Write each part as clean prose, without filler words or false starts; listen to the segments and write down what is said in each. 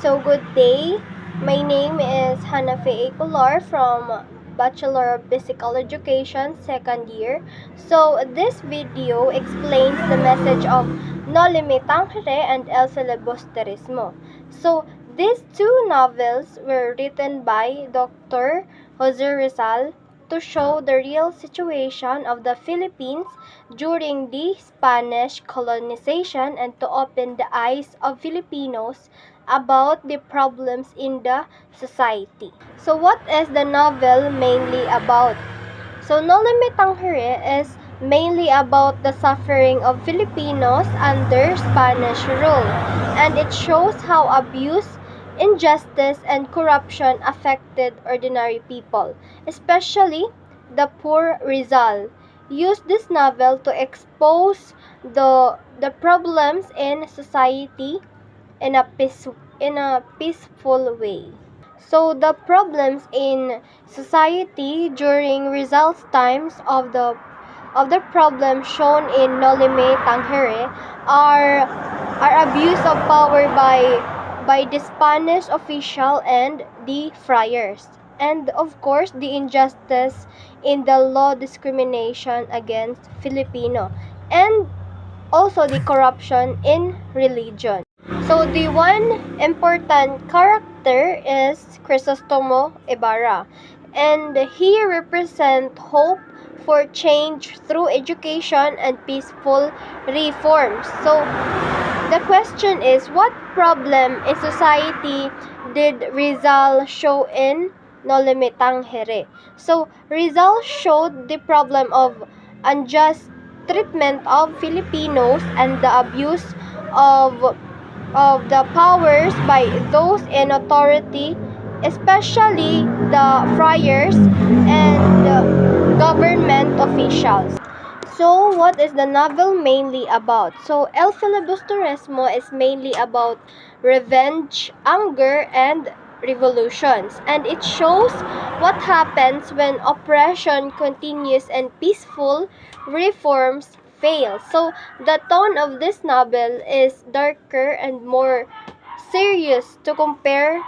So good day. My name is Hanafe Ecular from Bachelor of Physical Education, second year. So this video explains the message of Noli Me Tangere and El Filibusterismo. So these two novels were written by Dr. Jose Rizal to show the real situation of the Philippines during the Spanish colonization and to open the eyes of Filipinos about the problems in the society. So what is the novel mainly about? So Noli Me Tangere is mainly about the suffering of Filipinos under Spanish rule, and it shows how abuse, injustice, and corruption affected ordinary people, especially the poor. Rizal used this novel to expose the problems in society in a peaceful way. So the problems in society during Rizal's times of the problems shown in Noli Me Tangere are abuse of power by the Spanish official and the friars, and of course the injustice in the law, discrimination against Filipino, and also the corruption in religion. So the one important character is Crisostomo Ibarra, and he represents hope for change through education and peaceful reforms. So the question is, what problem in society did Rizal show in Noli Me Tangere? So Rizal showed the problem of unjust treatment of Filipinos and the abuse of the powers by those in authority, especially the friars and government officials. So, what is the novel mainly about? So, El Filibusterismo is mainly about revenge, anger, and revolutions. And it shows what happens when oppression continues and peaceful reforms fail. So, the tone of this novel is darker and more serious to compare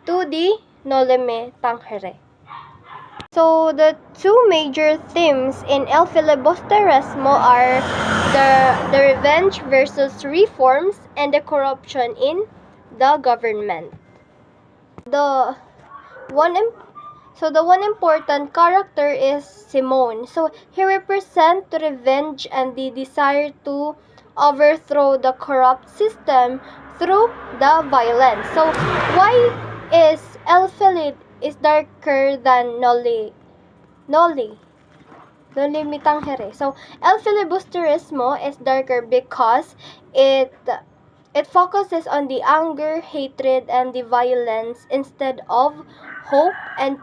to the Noli Me Tangere. So the two major themes in El Filibusterismo are the revenge versus reforms and the corruption in the government. The one important character is Simon. So he represents the revenge and the desire to overthrow the corrupt system through the violence. So why is El Filib is darker than Noli Me Tangere? So El Filibusterismo is darker because it focuses on the anger, hatred, and the violence instead of hope and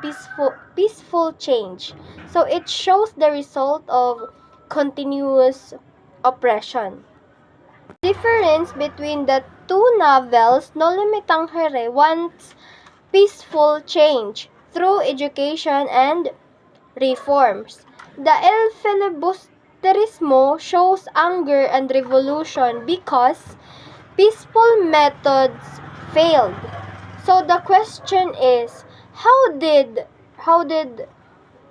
peaceful change. So it shows the result of continuous oppression. Difference between the two novels, Noli Me Tangere wants peaceful change through education and reforms. The El Filibusterismo shows anger and revolution because peaceful methods failed. So the question is, how did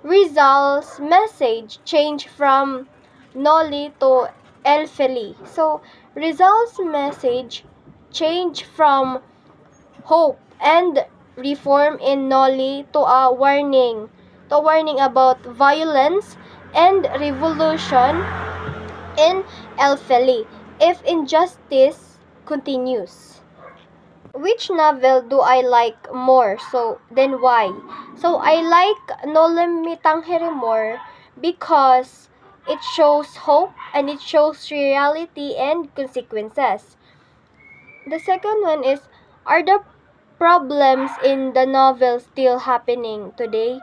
Rizal's message change from Noli to El Fili? So Rizal's message changed from hope and reform in Noli to a warning about violence and revolution in El Fili if injustice continues. Which novel do I like more? So then why? So I like Noli Me Tangere more because it shows hope and it shows reality and consequences. The second one is, are the problems in the novel still happening today?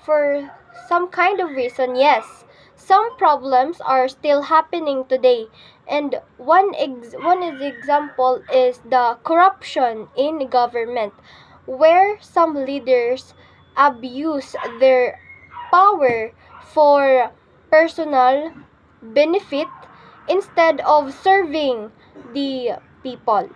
For some kind of reason, yes. Some problems are still happening today. And one example is the corruption in government, where some leaders abuse their power for personal benefit instead of serving the people.